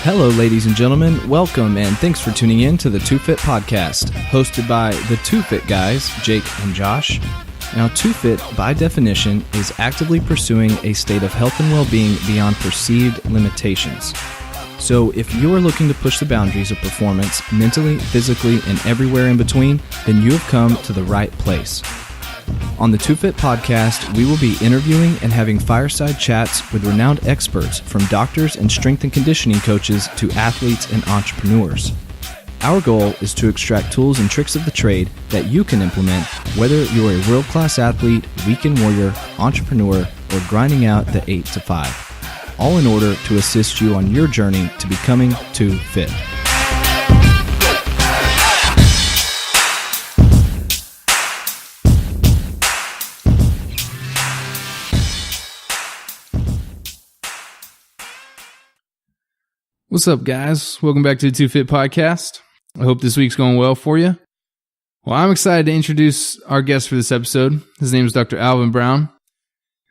Hello, ladies and gentlemen. Welcome and thanks for tuning in to the Two Fit Podcast, hosted by the Two Fit guys, Jake and Josh. Now, Two Fit, by definition, is actively pursuing a state of health and well-being beyond perceived limitations. So, if you're looking to push the boundaries of performance mentally, physically, and everywhere in between, then you have come to the right place. On the Two Fit Podcast, we will be interviewing and having fireside chats with renowned experts from doctors and strength and conditioning coaches to athletes and entrepreneurs. Our goal is to extract tools and tricks of the trade that you can implement whether you're a world-class athlete, weekend warrior, entrepreneur, or grinding out the 8 to 5, all in order to assist you on your journey to becoming Two Fit. What's up, guys? Welcome back to the Two Fit Podcast. I hope this week's going well for you. Well, I'm excited to introduce our guest for this episode. His name is Dr. Alvin Brown.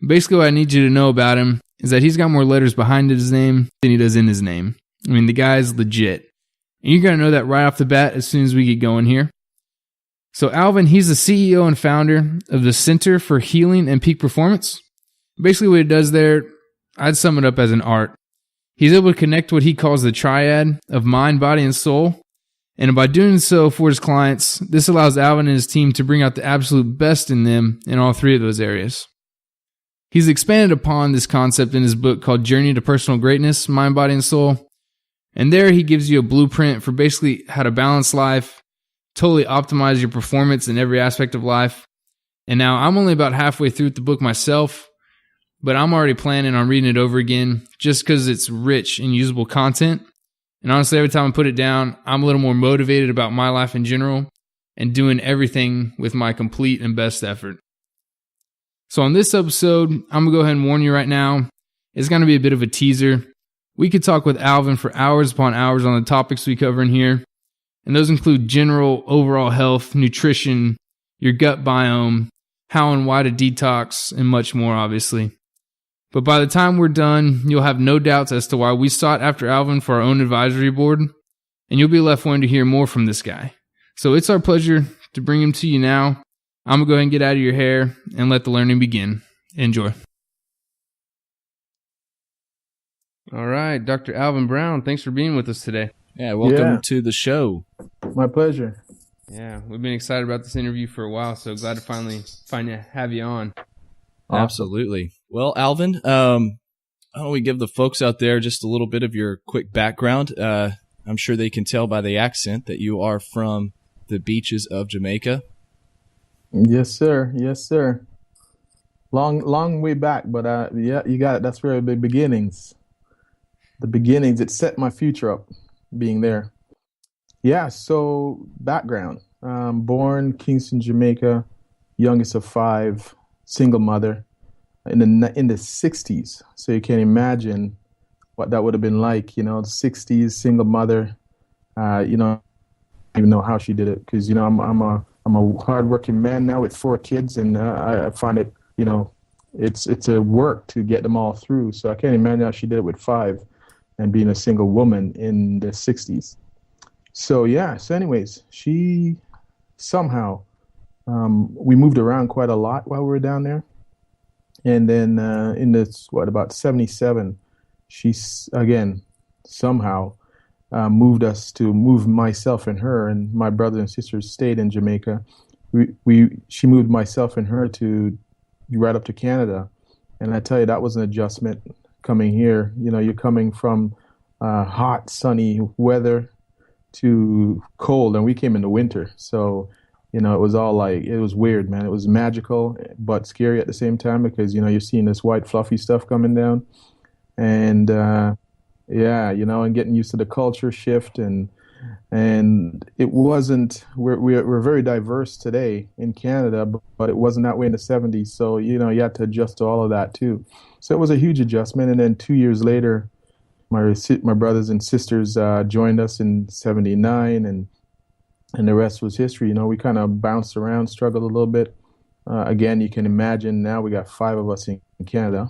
Basically, what I need you to know about him is that he's got more letters behind his name than he does in his name. I mean, the guy's legit. And you're going to know that right off the bat as soon as we get going here. So Alvin, he's the CEO and founder of the Center for Healing and Peak Performance. Basically, what he does there, I'd sum it up as an art. He's able to connect what he calls the triad of mind, body, and soul. And by doing so for his clients, this allows Alvin and his team to bring out the absolute best in them in all three of those areas. He's expanded upon this concept in his book called Journey to Personal Greatness, Mind, Body, and Soul. And there he gives you a blueprint for basically how to balance life, totally optimize your performance in every aspect of life. And now I'm only about halfway through the book myself, but I'm already planning on reading it over again just because it's rich in usable content. And honestly, every time I put it down, I'm a little more motivated about my life in general and doing everything with my complete and best effort. So on this episode, I'm going to go ahead and warn you right now, it's going to be a bit of a teaser. We could talk with Alvin for hours upon hours on the topics we cover in here. And those include general overall health, nutrition, your gut biome, how and why to detox, and much more, obviously. But by the time we're done, you'll have no doubts as to why we sought after Alvin for our own advisory board, and you'll be left wanting to hear more from this guy. So it's our pleasure to bring him to you now. I'm going to go ahead and get out of your hair and let the learning begin. Enjoy. All right, Dr. Alvin Brown, thanks for being with us today. Yeah, welcome to the show. My pleasure. Yeah, we've been excited about this interview for a while, so glad to finally have you on. Awesome. Absolutely. Well, Alvin, why don't we give the folks out there just a little bit of your quick background? I'm sure they can tell by the accent that you are from the beaches of Jamaica. Yes, sir. Yes, sir. Long way back, but yeah, you got it. That's where the beginnings. The beginnings. It set my future up, being there. Yeah. So background. Born Kingston, Jamaica, youngest of 5. Single mother in the 60s. So you can imagine what that would have been like, the 60s, single mother. I don't even know how she did it because, I'm a hardworking man now with 4 kids, and I find it, it's a work to get them all through. So I can't imagine how she did it with 5 and being a single woman in the 60s. So yeah, so anyways, she somehow, we moved around quite a lot while we were down there. And then about 77, she, again, somehow moved myself and her, and my brothers and sisters stayed in Jamaica. She moved myself and her to right up to Canada. And I tell you, that was an adjustment coming here. You're coming from hot, sunny weather to cold, and we came in the winter. So it was all like, it was weird, man. It was magical, but scary at the same time because, you're seeing this white fluffy stuff coming down. And, and getting used to the culture shift. And it wasn't, we're very diverse today in Canada, but it wasn't that way in the 70s. So, you had to adjust to all of that too. So it was a huge adjustment. And then 2 years later, my brothers and sisters joined us in 79, and the rest was history. We kind of bounced around, struggled a little bit. Again, you can imagine now we got 5 of us in Canada.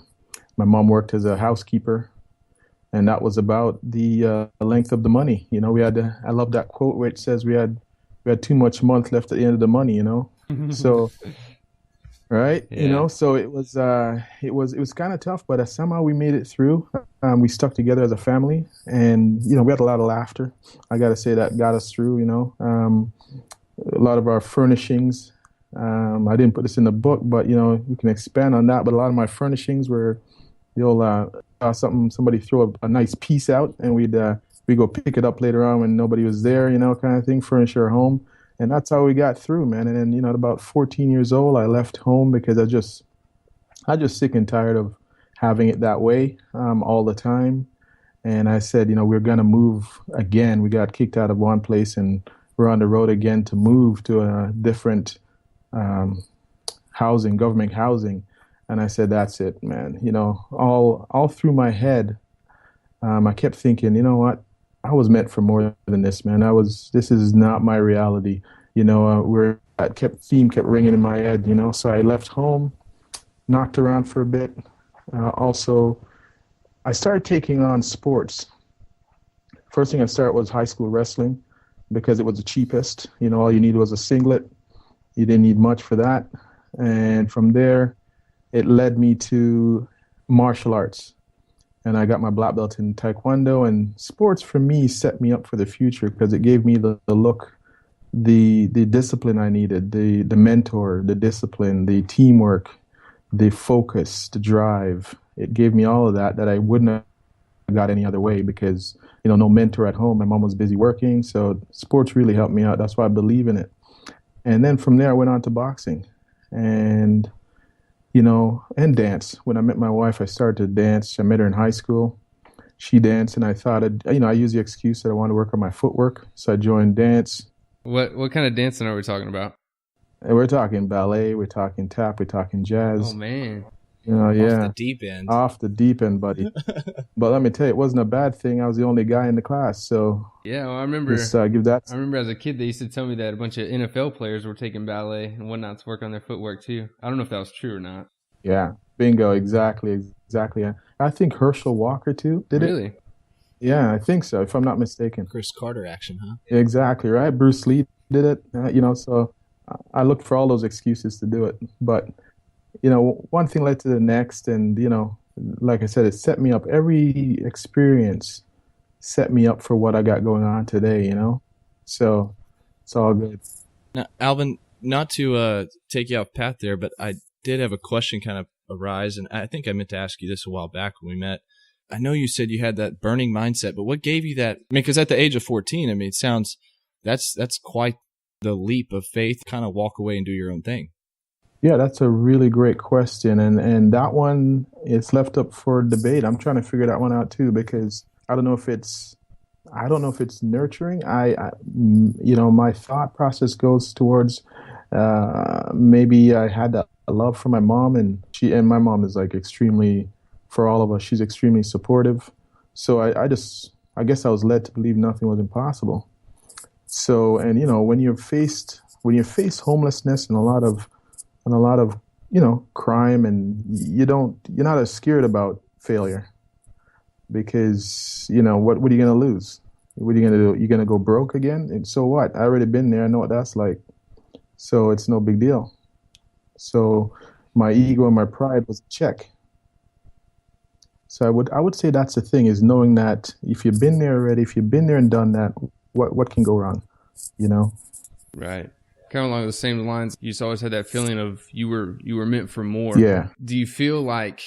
My mom worked as a housekeeper And that was about the length of the money. I love that quote where it says we had too much month left at the end of the money. So right, Yeah. so it was kind of tough, but somehow we made it through. We stuck together as a family, and we had a lot of laughter. I got to say that got us through. A lot of our furnishings. I didn't put this in the book, but we can expand on that. But a lot of my furnishings were you'll somebody throw a nice piece out, and we go pick it up later on when nobody was there, kind of thing, furnish our home. And that's how we got through, man. And then, at about 14 years old, I left home because I just sick and tired of having it that way all the time. And I said, we're gonna move again. We got kicked out of one place, and we're on the road again to move to a different government housing. And I said, that's it, man. All through my head, I kept thinking, you know what? I was meant for more than this, man. This is not my reality. That theme kept ringing in my head, So I left home, knocked around for a bit. Also, I started taking on sports. First thing I started was high school wrestling because it was the cheapest. All you needed was a singlet. You didn't need much for that. And from there, it led me to martial arts. And I got my black belt in Taekwondo, and sports for me set me up for the future because it gave me the look, the discipline I needed, the mentor, the discipline, the teamwork, the focus, the drive. It gave me all of that I wouldn't have got any other way because, no mentor at home. My mom was busy working. So sports really helped me out. That's why I believe in it. And then from there, I went on to boxing and dance. When I met my wife, I started to dance. I met her in high school. She danced, and I thought, I used the excuse that I wanted to work on my footwork. So I joined dance. What kind of dancing are we talking about? And we're talking ballet, we're talking tap, we're talking jazz. Oh, man. Yeah. Off the deep end. Off the deep end, buddy. But let me tell you, it wasn't a bad thing. I was the only guy in the class, so yeah. Well, I remember. Give that. I remember as a kid, they used to tell me that a bunch of NFL players were taking ballet and whatnot to work on their footwork too. I don't know if that was true or not. Yeah, bingo, exactly. I think Herschel Walker too did it. Really? Yeah, I think so, if I'm not mistaken. Chris Carter action, huh? Exactly right. Bruce Lee did it. So I looked for all those excuses to do it, but one thing led to the next, and like I said, it set me up. Every experience set me up for what I got going on today. So it's all good. Now, Alvin, not to take you off path there, but I did have a question kind of arise, and I think I meant to ask you this a while back when we met. I know you said you had that burning mindset, but what gave you that? Because at the age of 14, it sounds that's quite the leap of faith. Kind of walk away and do your own thing. Yeah, that's a really great question, and that one is left up for debate. I'm trying to figure that one out too because I don't know if it's nurturing. My thought process goes towards maybe I had that love for my mom, and my mom is like extremely, for all of us, she's extremely supportive. So I guess I was led to believe nothing was impossible. So, and when you're faced homelessness and a lot of crime, and you're not as scared about failure because what are you going to lose? What are you going to do? You're going to go broke again? And so what? I already been there. I know what that's like. So it's no big deal. So my ego and my pride was check. So I would say that's the thing, is knowing that if you've been there already, if you've been there and done that, what can go wrong? Right. Kind of along the same lines, you just always had that feeling of you were meant for more. Yeah. Do you feel like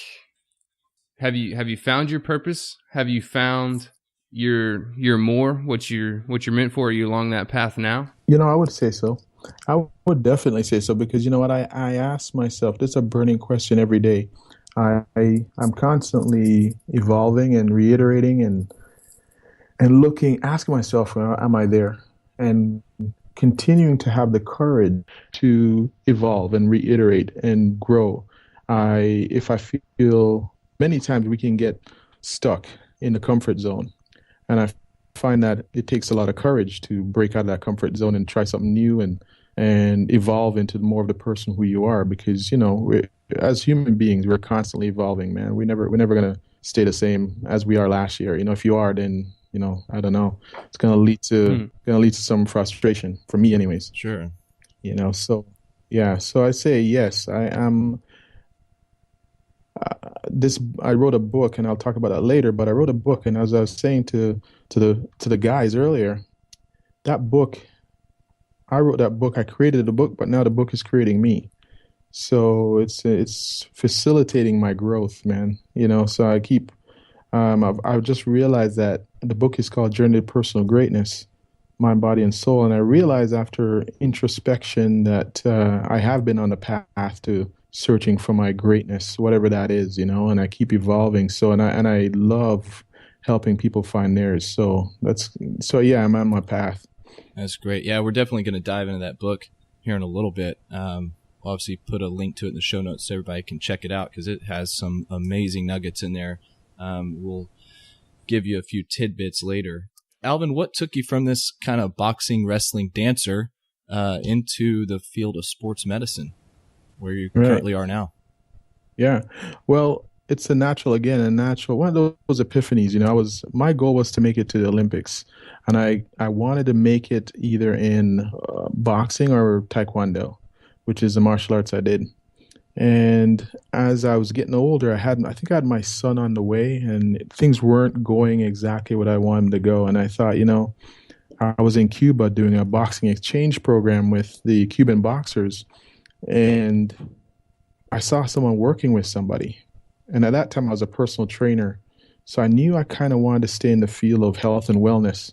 have you found your purpose? Have you found your more, what you're meant for? Are you along that path now? I would say so. I would definitely say so, because you know what, I ask myself, this is a burning question every day. I'm constantly evolving and reiterating and asking myself, am I there? And continuing to have the courage to evolve and reiterate and grow. If I feel many times we can get stuck in the comfort zone, and I find that it takes a lot of courage to break out of that comfort zone and try something new and evolve into more of the person who you are, because as human beings, we're constantly evolving, man. We're never gonna stay the same as we are last year. If you are, then I don't know. It's gonna lead to some frustration for me, anyways. Sure. So yeah. So I say yes. I am. I wrote a book, and I'll talk about that later. But I wrote a book, and as I was saying to the guys earlier, that book. I wrote that book. I created the book, but now the book is creating me. So it's facilitating my growth, man. So I keep. I've just realized that the book is called Journey to Personal Greatness, Mind, Body, and Soul. And I realized after introspection that I have been on the path to searching for my greatness, whatever that is, and I keep evolving. So, and I love helping people find theirs. So yeah, I'm on my path. That's great. Yeah, we're definitely going to dive into that book here in a little bit. We'll obviously put a link to it in the show notes so everybody can check it out because it has some amazing nuggets in there. We'll give you a few tidbits later. Alvin, what took you from this kind of boxing, wrestling, dancer into the field of sports medicine, where you currently are now? Yeah, well, it's one of those epiphanies. My goal was to make it to the Olympics, and I wanted to make it either in boxing or taekwondo, which is the martial arts I did. And as I was getting older, I think I had my son on the way, and things weren't going exactly what I wanted to go. And I thought, I was in Cuba doing a boxing exchange program with the Cuban boxers, and I saw someone working with somebody. And at that time, I was a personal trainer. So I knew I kind of wanted to stay in the field of health and wellness.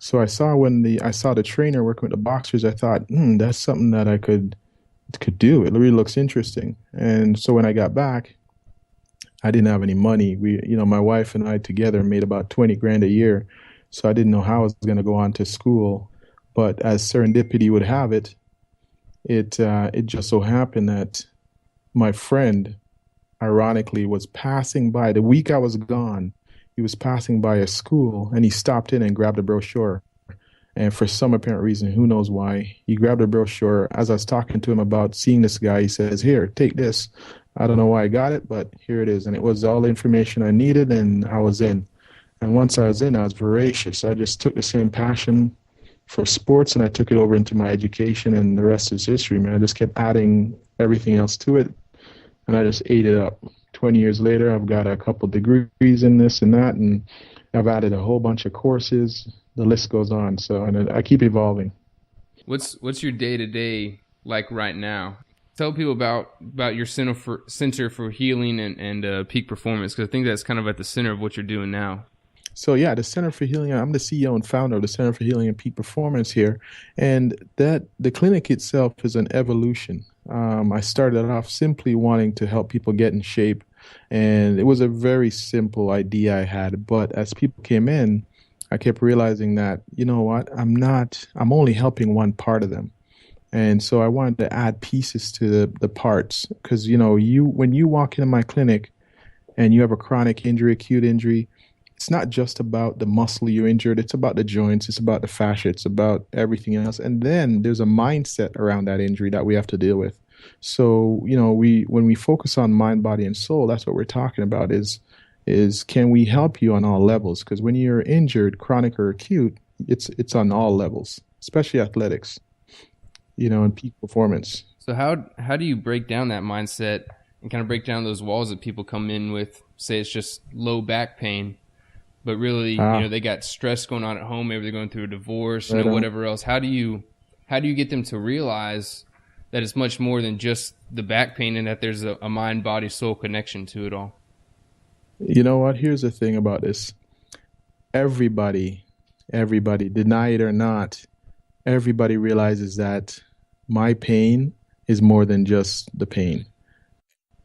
So I saw the trainer working with the boxers, I thought, that's something that I could do. It really looks interesting. And so when I got back, I didn't have any money. My wife and I together made about 20 grand a year. So I didn't know how I was going to go on to school. But as serendipity would have it, it just so happened that my friend, ironically, was passing by the week I was gone. He was passing by a school, and he stopped in and grabbed a brochure. And for some apparent reason, who knows why, he grabbed a brochure. As I was talking to him about seeing this guy, he says, "Here, take this." I don't know why I got it, but here it is. And it was all the information I needed, and I was in. And once I was in, I was voracious. I just took the same passion for sports, and I took it over into my education, and the rest is history, man. I just kept adding everything else to it, and I just ate it up. 20 years later, I've got a couple degrees in this and that, and I've added a whole bunch of courses. The list goes on. So, and I keep evolving. What's your day-to-day like right now? Tell people about your Center for Healing and Peak Performance, because I think that's kind of at the center of what you're doing now. So yeah, the Center for Healing, I'm the CEO and founder of the Center for Healing and Peak Performance here. And the clinic itself is an evolution. I started off simply wanting to help people get in shape. And it was a very simple idea I had. But as people came in, I kept realizing that, you know what, I'm only helping one part of them. And so I wanted to add pieces to the parts. Because, when you walk into my clinic and you have a chronic injury, acute injury, it's not just about the muscle you're injured. It's about the joints. It's about the fascia. It's about everything else. And then there's a mindset around that injury that we have to deal with. So, when we focus on mind, body, and soul, that's what we're talking about is can we help you on all levels? Because when you're injured, chronic or acute, it's on all levels, especially athletics, and peak performance. So how do you break down that mindset and kind of break down those walls that people come in with, say it's just low back pain, but really, they got stress going on at home, maybe they're going through a divorce, whatever else. How do you get them to realize that it's much more than just the back pain and that there's a mind, body, soul connection to it all? You know what? Here's the thing about this. Everybody, deny it or not, everybody realizes that my pain is more than just the pain.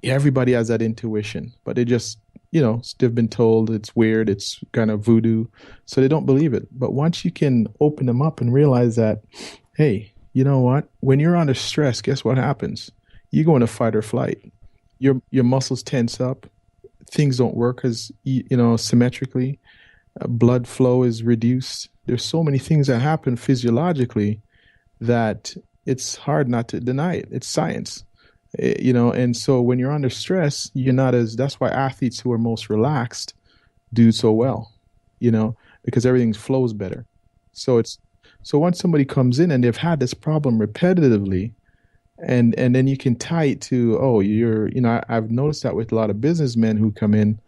Everybody has that intuition, but they just, they've been told it's weird, it's kind of voodoo, so they don't believe it. But once you can open them up and realize that, hey, you know what? When you're under stress, guess what happens? You go into fight or flight. Your muscles tense up. Things don't work as symmetrically. Blood flow is reduced. There's so many things that happen physiologically that it's hard not to deny it. It's science. And so when you're under stress, you're not as, that's why athletes who are most relaxed do so well, because everything flows better. So so once somebody comes in and they've had this problem repetitively, and then you can tie it to, oh, I've noticed that with a lot of businessmen who come in,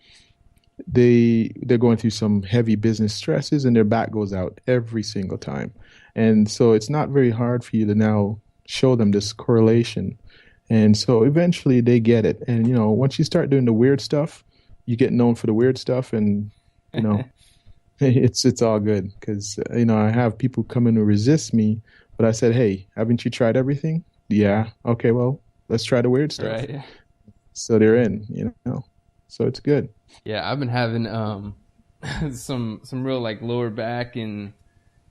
they're going through some heavy business stresses and their back goes out every single time. And so it's not very hard for you to now show them this correlation. And so eventually they get it. And once you start doing the weird stuff, you get known for the weird stuff, and it's all good, because I have people come in who resist me, but I said, hey, haven't you tried everything? Yeah. Okay, well, let's try the weird stuff. Right. So they're in, so it's good. Yeah, I've been having some real like lower back and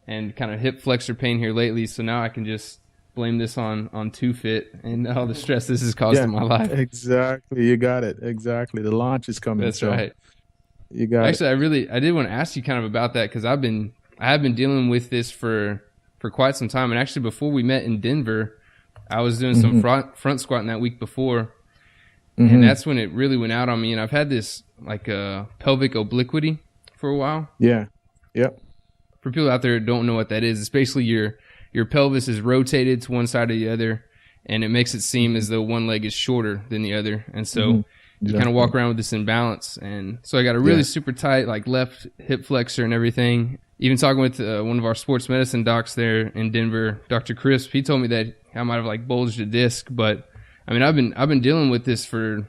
kind of hip flexor pain here lately. So now I can just blame this on 2Fit and all the stress this has caused in my life. Exactly, you got it. Exactly, the launch is coming. That's right. You got Actually, I did want to ask you kind of about that, because I have been dealing with this for quite some time. And actually, before we met in Denver, I was doing some front squatting that week before. And that's when it really went out on me. And I've had this like pelvic obliquity for a while. Yeah. Yep. For people out there who don't know what that is, it's basically your pelvis is rotated to one side or the other, and it makes it seem as though one leg is shorter than the other. And so you kind of walk around with this imbalance. And so I got a really super tight like left hip flexor and everything. Even talking with one of our sports medicine docs there in Denver, Dr. Crisp, he told me that I might have like bulged a disc, but I mean, I've been dealing with this for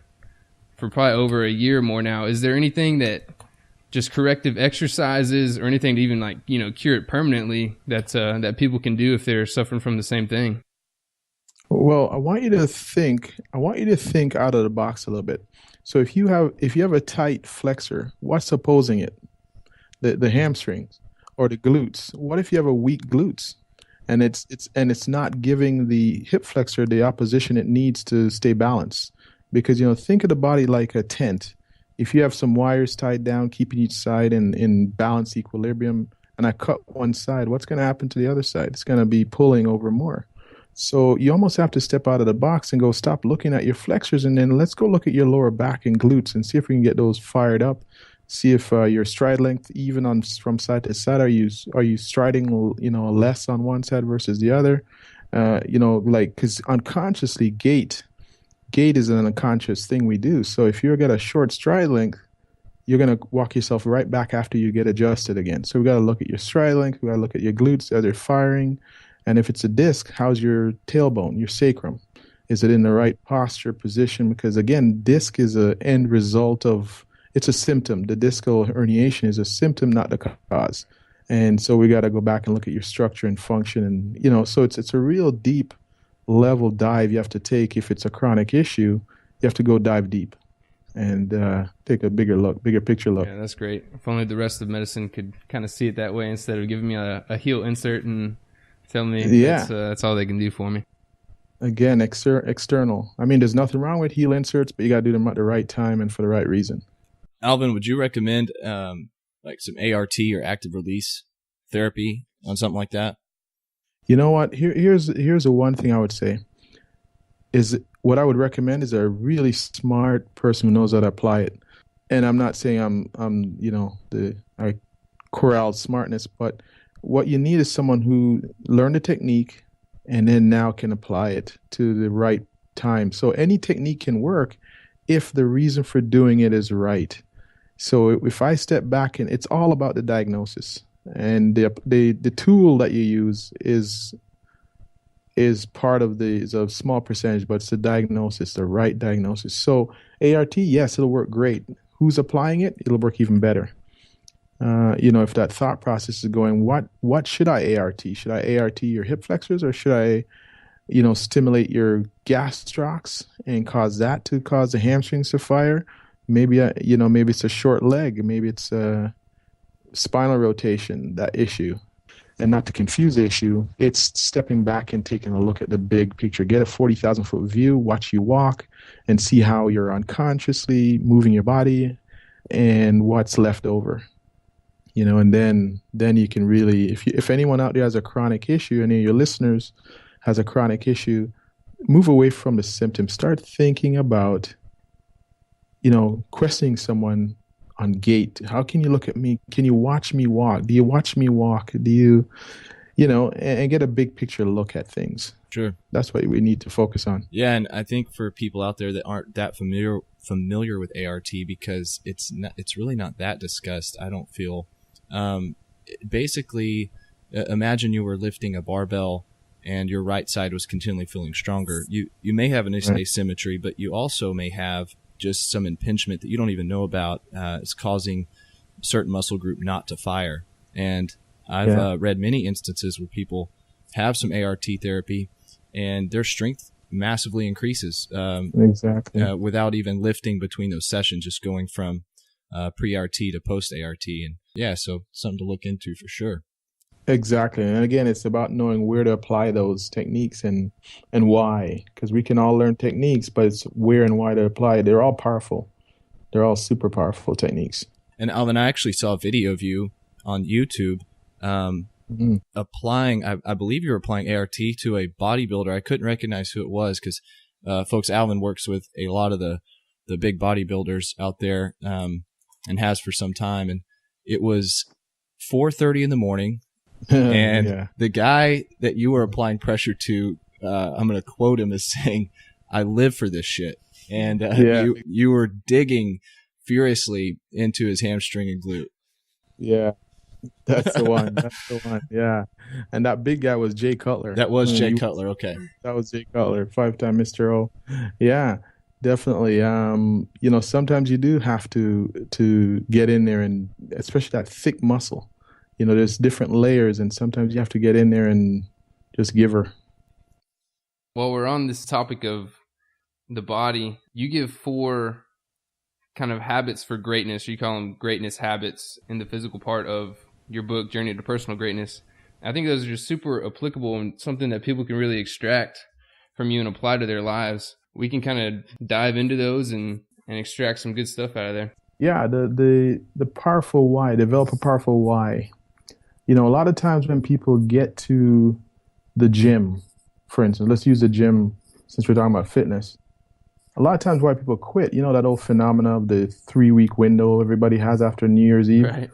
probably over a year more now. Is there anything that just corrective exercises or anything to even like, cure it permanently that people can do if they're suffering from the same thing? Well, I want you to think out of the box a little bit. So if you have a tight flexor, what's opposing it? The hamstrings or the glutes. What if you have a weak glutes? And it's not giving the hip flexor the opposition it needs to stay balanced. Because think of the body like a tent. If you have some wires tied down, keeping each side in balanced equilibrium, and I cut one side, what's going to happen to the other side? It's going to be pulling over more. So you almost have to step out of the box and go stop looking at your flexors, and then let's go look at your lower back and glutes and see if we can get those fired up. See if your stride length, even from side to side, are you striding less on one side versus the other? Because unconsciously gait is an unconscious thing we do. So if you've got a short stride length, you're going to walk yourself right back after you get adjusted again. So we got to look at your stride length. We got to look at your glutes. Are they firing? And if it's a disc, how's your tailbone, your sacrum? Is it in the right posture position? Because again, disc is an end result of, it's a symptom. The discal herniation is a symptom, not the cause. And so we got to go back and look at your structure and function. And, so it's a real deep level dive you have to take. If it's a chronic issue, you have to go dive deep and take a bigger picture look. Yeah, that's great. If only the rest of medicine could kind of see it that way instead of giving me a heel insert and telling me that's all they can do for me. Again, external. I mean, there's nothing wrong with heel inserts, but you got to do them at the right time and for the right reason. Alvin, would you recommend like some ART or active release therapy on something like that? You know what? Here's the one thing I would say is what I would recommend is a really smart person who knows how to apply it. And I'm not saying I corralled smartness, but what you need is someone who learned the technique and then now can apply it to the right time. So any technique can work if the reason for doing it is right. So if I step back, and it's all about the diagnosis, and the tool that you use is part of is a small percentage, but it's the diagnosis, the right diagnosis. So ART, yes, it'll work great. Who's applying it? It'll work even better. If that thought process is going, what should I ART? Should I ART your hip flexors, or should I, stimulate your gastrocs and cause the hamstrings to fire? Maybe maybe it's a short leg, maybe it's a spinal rotation, that issue. And not to confuse the issue, it's stepping back and taking a look at the big picture. Get a 40,000 foot view, watch you walk, and see how you're unconsciously moving your body and what's left over. And then you can really, if anyone out there has a chronic issue, any of your listeners has a chronic issue, move away from the symptoms. Start thinking about, questioning someone on gait. How can you look at me? Can you watch me walk? Do you watch me walk? Do you, and get a big picture look at things. Sure. That's what we need to focus on. Yeah, and I think for people out there that aren't that familiar with ART, because it's really not that discussed, I don't feel. Basically, imagine you were lifting a barbell and your right side was continually feeling stronger. You may have an asymmetry, but you also may have just some impingement that you don't even know about. It's causing a certain muscle group not to fire. And I've read many instances where people have some ART therapy and their strength massively increases Exactly. without even lifting between those sessions, just going from pre-ART to post-ART. And yeah, so something to look into for sure. Exactly. And again, it's about knowing where to apply those techniques and why, because we can all learn techniques, but it's where and why to apply it. They're all powerful. They're all super powerful techniques. And Alvin, I actually saw a video of you on YouTube applying, I believe you were applying ART to a bodybuilder. I couldn't recognize who it was because, folks, Alvin works with a lot of the big bodybuilders out there and has for some time. And it was 4:30 in the morning. And the guy that you were applying pressure to, I'm going to quote him as saying, "I live for this shit." And you were digging furiously into his hamstring and glute. Yeah, that's the one. That's the one. Yeah. And that big guy was Jay Cutler. That was Jay Cutler. Okay. That was Jay Cutler, 5-time Mr. O. Yeah, definitely. Sometimes you do have to get in there, and especially that thick muscle. There's different layers, and sometimes you have to get in there and just give her. While we're on this topic of the body, you give 4 kind of habits for greatness. You call them greatness habits in the physical part of your book, Journey to Personal Greatness. I think those are just super applicable and something that people can really extract from you and apply to their lives. We can kind of dive into those and extract some good stuff out of there. Yeah, the powerful why, develop a powerful why. A lot of times when people get to the gym, for instance, let's use the gym since we're talking about fitness. A lot of times why people quit, that old phenomena of the 3-week window everybody has after New Year's Eve. Right.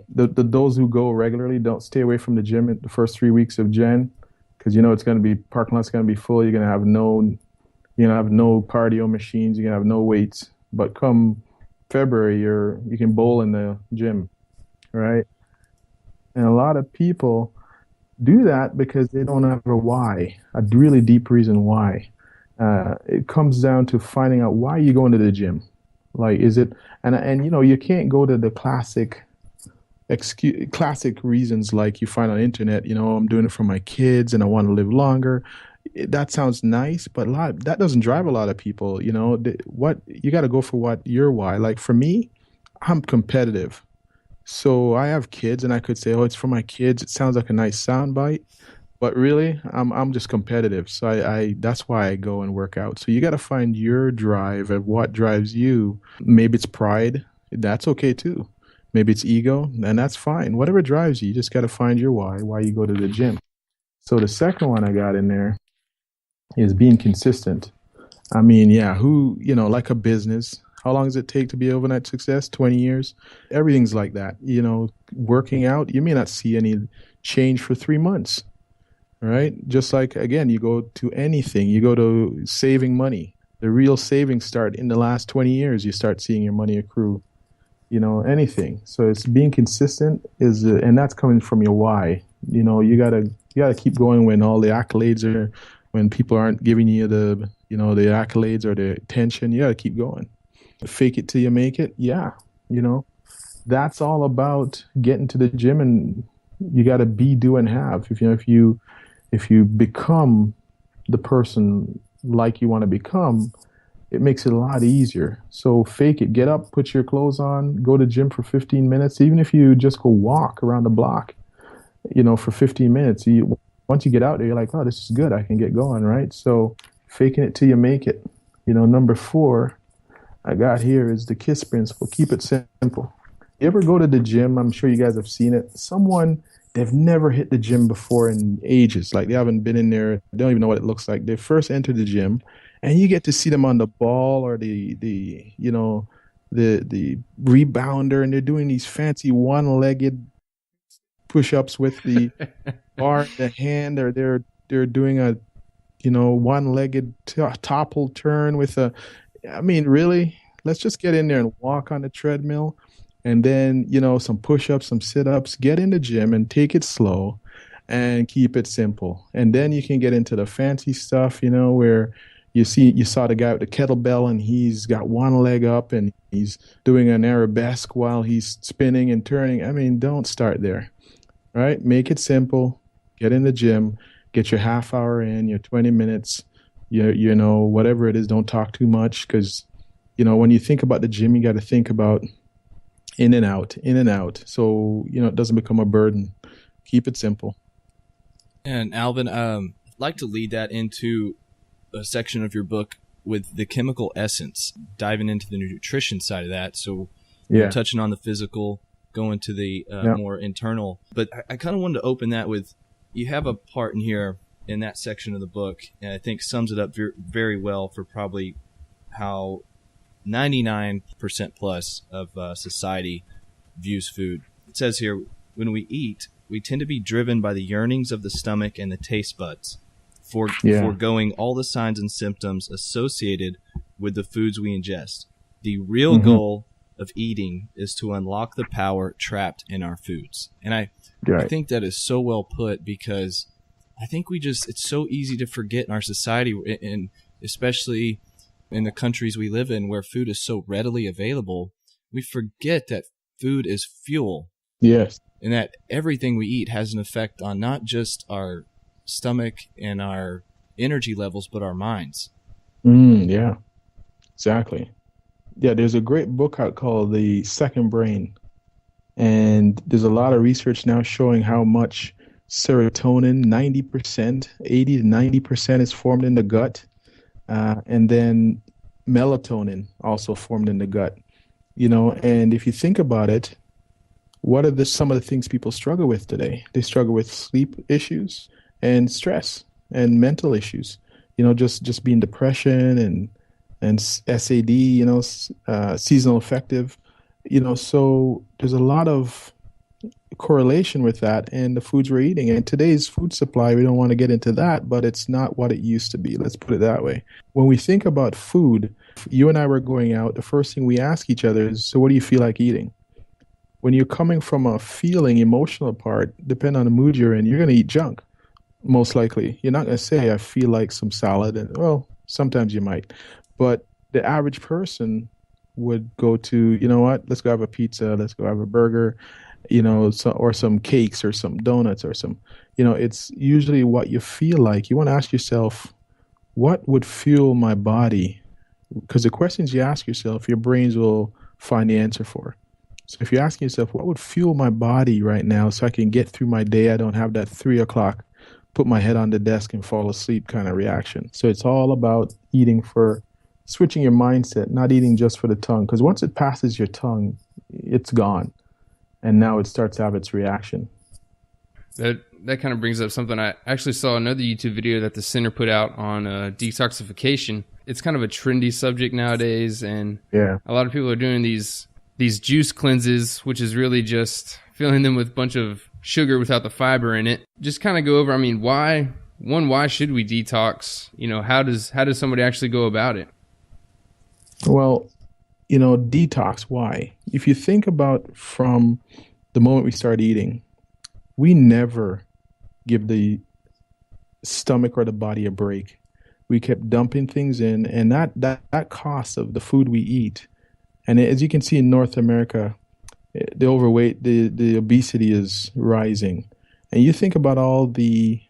Those who go regularly don't stay away from the gym at the first 3 weeks of Jan, because it's going to be, parking lot's going to be full. You're going to have no cardio machines. You're going to have no weights. But come February, you can bowl in the gym, right? And a lot of people do that because they don't have a why, a really deep reason why. It comes down to finding out why you go into the gym. Like, is it, and you can't go to the classic reasons like you find on the internet. I'm doing it for my kids and I want to live longer. That sounds nice, but that doesn't drive a lot of people. What you got to go for, what your why. Like for me, I'm competitive. So I have kids, and I could say, "Oh, it's for my kids." It sounds like a nice soundbite, but really, I'm just competitive. So I that's why I go and work out. So you got to find your drive and what drives you. Maybe it's pride. That's okay too. Maybe it's ego, and that's fine. Whatever drives you, you just got to find your why you go to the gym. So the second one I got in there is being consistent. I mean, like a business. How long does it take to be overnight success? 20 years? Everything's like that. Working out, you may not see any change for 3 months, right? Just like, again, you go to anything. You go to saving money. The real savings start in the last 20 years. You start seeing your money accrue, anything. So it's being consistent and that's coming from your why. You gotta keep going when all the accolades when people aren't giving you the accolades or the attention. You gotta keep going. Fake it till you make it. Yeah. That's all about getting to the gym, and you got to be, do, and have. If you become the person like you want to become, it makes it a lot easier. So fake it, get up, put your clothes on, go to the gym for 15 minutes. Even if you just go walk around the block, for 15 minutes, once you get out there, you're like, oh, this is good. I can get going. Right. So faking it till you make it. Number 4, I got here is the KISS principle. Keep it simple. You ever go to the gym? I'm sure you guys have seen it. Someone they've never hit the gym before in ages. Like they haven't been in there, they don't even know what it looks like. They first enter the gym, and you get to see them on the ball or the rebounder, and they're doing these fancy one-legged push-ups with the bar in the hand, or they're doing a one-legged topple turn with a. I mean, really, let's just get in there and walk on the treadmill, and then some push-ups, some sit-ups. Get in the gym and take it slow, and keep it simple. And then you can get into the fancy stuff, where you saw the guy with the kettlebell and he's got one leg up and he's doing an arabesque while he's spinning and turning. I mean, don't start there, right? Make it simple. Get in the gym, get your half hour in, your 20 minutes, whatever it is. Don't talk too much because, when you think about the gym, you got to think about in and out, in and out. So, it doesn't become a burden. Keep it simple. And Alvin, I'd like to lead that into a section of your book with the chemical essence, diving into the nutrition side of that. So you're touching on the physical, going to the more internal. But I kind of wanted to open that with, you have a part in here in that section of the book, and I think sums it up very well for probably how 99% plus of society views food. It says here, when we eat, we tend to be driven by the yearnings of the stomach and the taste buds, foregoing all the signs and symptoms associated with the foods we ingest. The real goal of eating is to unlock the power trapped in our foods. And I think that is so well put, because I think it's so easy to forget in our society, and especially in the countries we live in where food is so readily available. We forget that food is fuel. Yes. And that everything we eat has an effect on not just our stomach and our energy levels, but our minds. Yeah, exactly. Yeah, there's a great book out called The Second Brain. And there's a lot of research now showing how much serotonin, 90%, 80 to 90% is formed in the gut. And then melatonin also formed in the gut. And if you think about it, what are some of the things people struggle with today? They struggle with sleep issues and stress and mental issues. Just being depression and SAD, seasonal affective. So there's a lot of correlation with that and the foods we're eating. And today's food supply, we don't want to get into that, but it's not what it used to be. Let's put it that way. When we think about food, you and I were going out, the first thing we ask each other is, so what do you feel like eating? When you're coming from a feeling, emotional part, depending on the mood you're in, you're going to eat junk, most likely. You're not going to say, I feel like some salad. And well, sometimes you might. But the average person would go to, you know what, let's go have a pizza, let's go have a burger, or some cakes or some donuts or some, it's usually what you feel like. You want to ask yourself, what would fuel my body? Because the questions you ask yourself, your brains will find the answer for. So if you're asking yourself, what would fuel my body right now so I can get through my day, I don't have that 3 o'clock, put my head on the desk and fall asleep kind of reaction. So it's all about eating for switching your mindset, not eating just for the tongue. Because once it passes your tongue, it's gone. And now it starts to have its reaction. That kind of brings up something. I actually saw another YouTube video that the center put out on detoxification. It's kind of a trendy subject nowadays, and a lot of people are doing these juice cleanses, which is really just filling them with a bunch of sugar without the fiber in it. Just kind of go over, I mean, why should we detox? How does somebody actually go about it? Well, detox, why? If you think about from the moment we start eating, we never give the stomach or the body a break. We kept dumping things in, and that cost of the food we eat. And as you can see in North America, the overweight, the obesity is rising. And you think about all the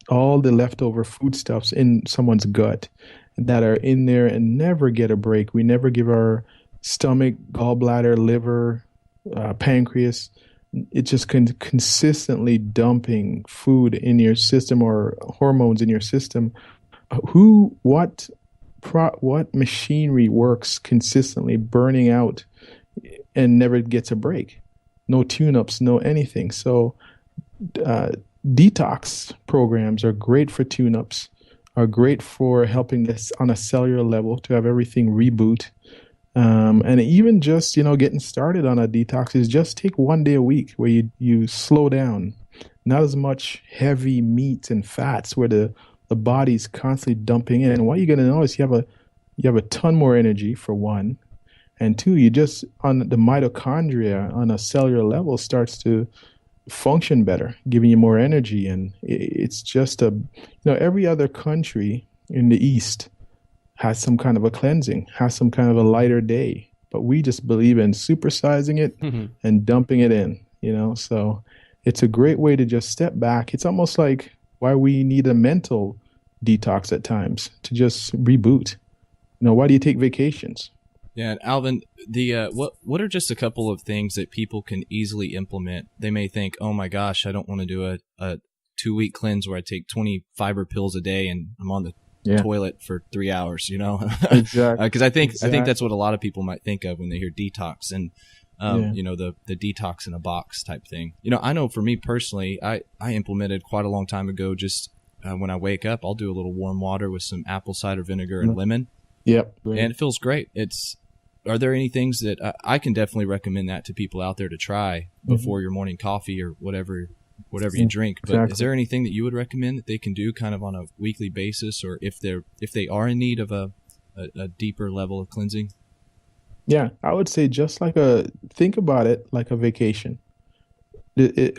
leftover foodstuffs in someone's gut that are in there and never get a break. We never give our stomach, gallbladder, liver, pancreas. It's just consistently dumping food in your system or hormones in your system. What machinery works consistently, burning out and never gets a break? no tune-ups, no anything. So uh, detox programs are great for tune-ups, are great for helping this on a cellular level to have everything reboot. And even just, getting started on a detox is just take 1 day a week where you slow down, not as much heavy meats and fats where the body's constantly dumping in. And what you're going to notice, you have a ton more energy for one, and two, you just on the mitochondria on a cellular level starts to function better, giving you more energy. And it's just every other country in the East has some kind of a cleansing, has some kind of a lighter day, but we just believe in supersizing it and dumping it in, so it's a great way to just step back. It's almost like why we need a mental detox at times to just reboot. Why do you take vacations? Yeah, and Alvin, the what are just a couple of things that people can easily implement? They may think, oh my gosh, I don't want to do a 2-week cleanse where I take 20 fiber pills a day and I'm on the toilet for 3 hours, Exactly. Because I think that's what a lot of people might think of when they hear detox and the detox in a box type thing. I know for me personally, I implemented quite a long time ago. Just when I wake up, I'll do a little warm water with some apple cider vinegar and lemon. Yep. And it feels great. Are there any things that I can definitely recommend that to people out there to try before your morning coffee or whatever you drink? But exactly. Is there anything that you would recommend that they can do kind of on a weekly basis, or if they are in need of a deeper level of cleansing? Yeah, I would say just think about it like a vacation.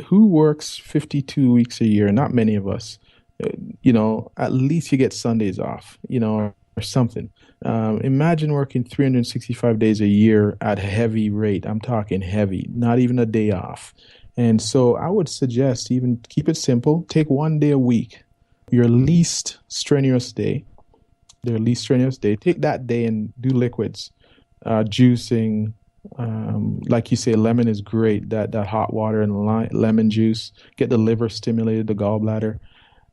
Who works 52 weeks a year? Not many of us. At least you get Sundays off, or something. Imagine working 365 days a year at a heavy rate. I'm talking heavy, not even a day off. And so I would suggest even keep it simple. Take 1 day a week, your least strenuous day. Take that day and do liquids, juicing. Like you say, lemon is great. That hot water and lemon juice, get the liver stimulated, the gallbladder.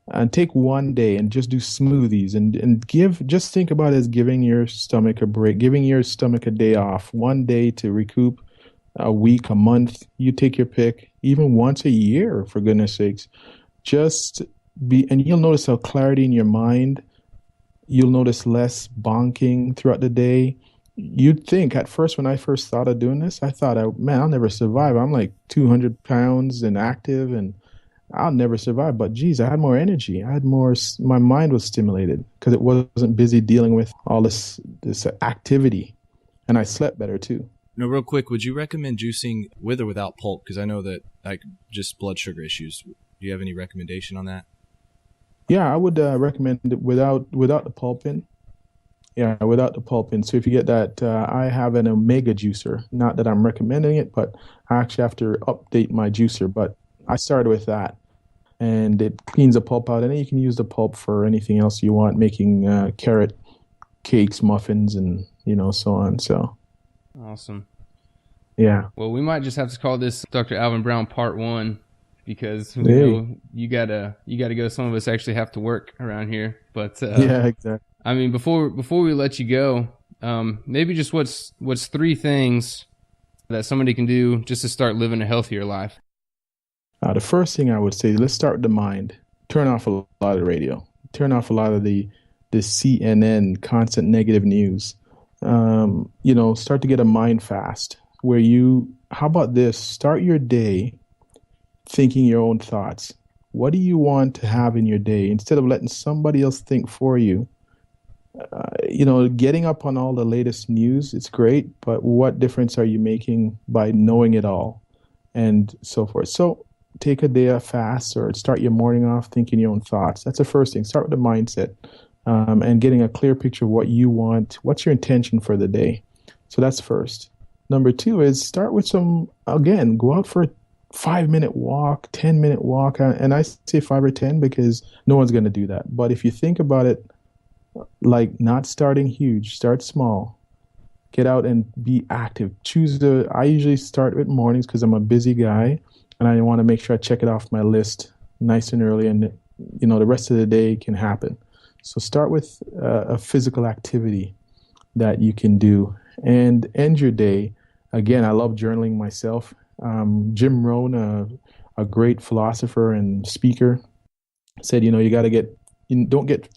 And take 1 day and just do smoothies and just think about it as giving your stomach a break, giving your stomach a day off, 1 day to recoup, a week, a month, you take your pick, even once a year, for goodness sakes. And you'll notice how clarity in your mind, you'll notice less bonking throughout the day. You'd think at first, when I first thought of doing this, I thought, I'll never survive. I'm like 200 pounds and active and I'll never survive. But geez, I had more energy. My mind was stimulated because it wasn't busy dealing with all this activity. And I slept better too. Real quick, would you recommend juicing with or without pulp? Because I know that just blood sugar issues. Do you have any recommendation on that? Yeah, I would recommend it without the pulp in. Yeah, without the pulp in. So if you get that, I have an omega juicer. Not that I'm recommending it, but I actually have to update my juicer. But I started with that, and it cleans the pulp out. And then you can use the pulp for anything else you want, making carrot cakes, muffins, and so on. So awesome. Yeah. Well, we might just have to call this Dr. Alvin Brown Part 1 because you gotta go. Some of us actually have to work around here, but yeah, exactly. I mean, before we let you go, maybe just what's 3 things that somebody can do just to start living a healthier life? The first thing I would say, let's start with the mind. Turn off a lot of the radio. Turn off a lot of the CNN constant negative news. Start to get a mind fast where how about this? Start your day thinking your own thoughts. What do you want to have in your day instead of letting somebody else think for you? Getting up on all the latest news, it's great, but what difference are you making by knowing it all and so forth? So take a day off fast or start your morning off thinking your own thoughts. That's the first thing. Start with the mindset and getting a clear picture of what you want. What's your intention for the day? So that's first. Number 2 is start with go out for a 5-minute walk, 10-minute walk. And I say 5 or 10 because no one's going to do that. But if you think about it, like not starting huge, start small. Get out and be active. I usually start with mornings because I'm a busy guy and I want to make sure I check it off my list nice and early and, the rest of the day can happen. So start with a physical activity that you can do and end your day. Again, I love journaling myself. Jim Rohn, a great philosopher and speaker, said, you got to don't get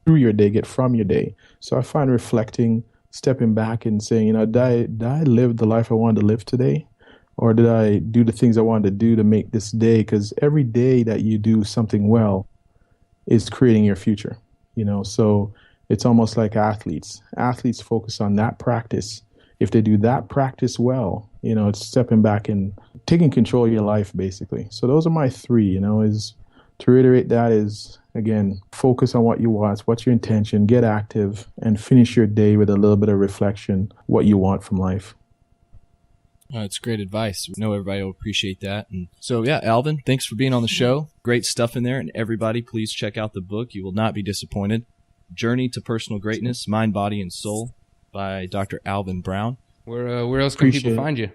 through your day, get from your day. So I find reflecting, stepping back and saying, did I live the life I wanted to live today? Or did I do the things I wanted to do to make this day? Because every day that you do something well is creating your future, So it's almost like athletes. Athletes focus on that practice. If they do that practice well, it's stepping back and taking control of your life, basically. So those are my three, is to reiterate that is, again, focus on what you want, what's your intention, get active, and finish your day with a little bit of reflection, what you want from life. It's great advice. We know everybody will appreciate that. And so, yeah, Alvin, thanks for being on the show. Great stuff in there. And everybody, please check out the book. You will not be disappointed. Journey to Personal Greatness, Mind, Body, and Soul by Dr. Alvin Brown. Where else can people find you?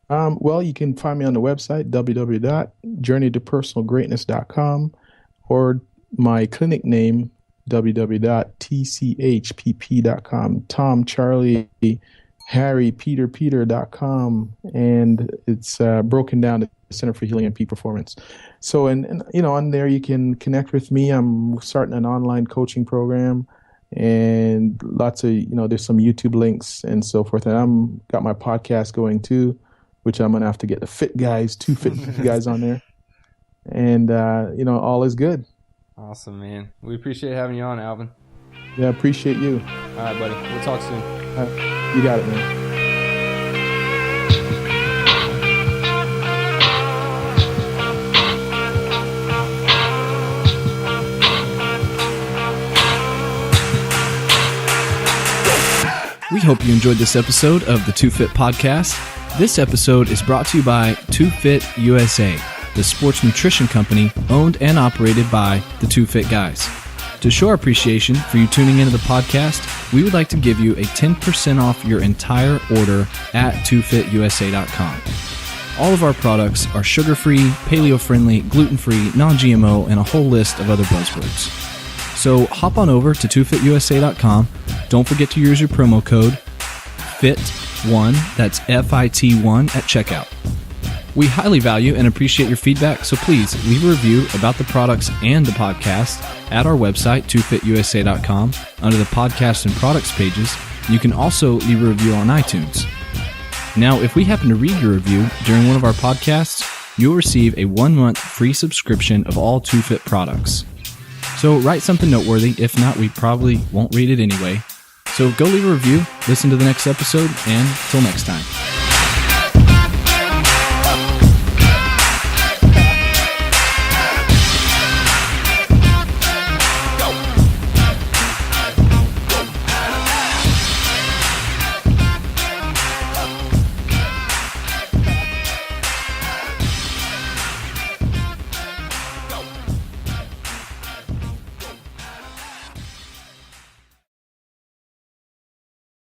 Well, you can find me on the website, www.journeytopersonalgreatness.com, or my clinic name, www.tchpp.com. Tom, Charlie, Harry, Peter.com, and it's broken down to the Center for Healing and Peak Performance. So, and on there you can connect with me. I'm starting an online coaching program, and lots of there's some YouTube links and so forth. And I'm got my podcast going too, which I'm gonna have to get the two fit guys on there, and all is good. Awesome, man. We appreciate having you on, Alvin. Yeah, appreciate you. All right, buddy. We'll talk soon. You got it, man. We hope you enjoyed this episode of the 2Fit Podcast. This episode is brought to you by 2Fit USA, the sports nutrition company owned and operated by the 2Fit guys. To show our appreciation for you tuning into the podcast, we would like to give you a 10% off your entire order at 2fitusa.com. All of our products are sugar-free, paleo-friendly, gluten-free, non-GMO, and a whole list of other buzzwords. So hop on over to 2fitusa.com. Don't forget to use your promo code FIT1, that's FIT1 at checkout. We highly value and appreciate your feedback, so please leave a review about the products and the podcast at our website, 2fitusa.com, under the podcast and products pages. You can also leave a review on iTunes. Now, if we happen to read your review during one of our podcasts, you'll receive a 1-month free subscription of all 2Fit products. So write something noteworthy. If not, we probably won't read it anyway. So go leave a review, listen to the next episode, and till next time.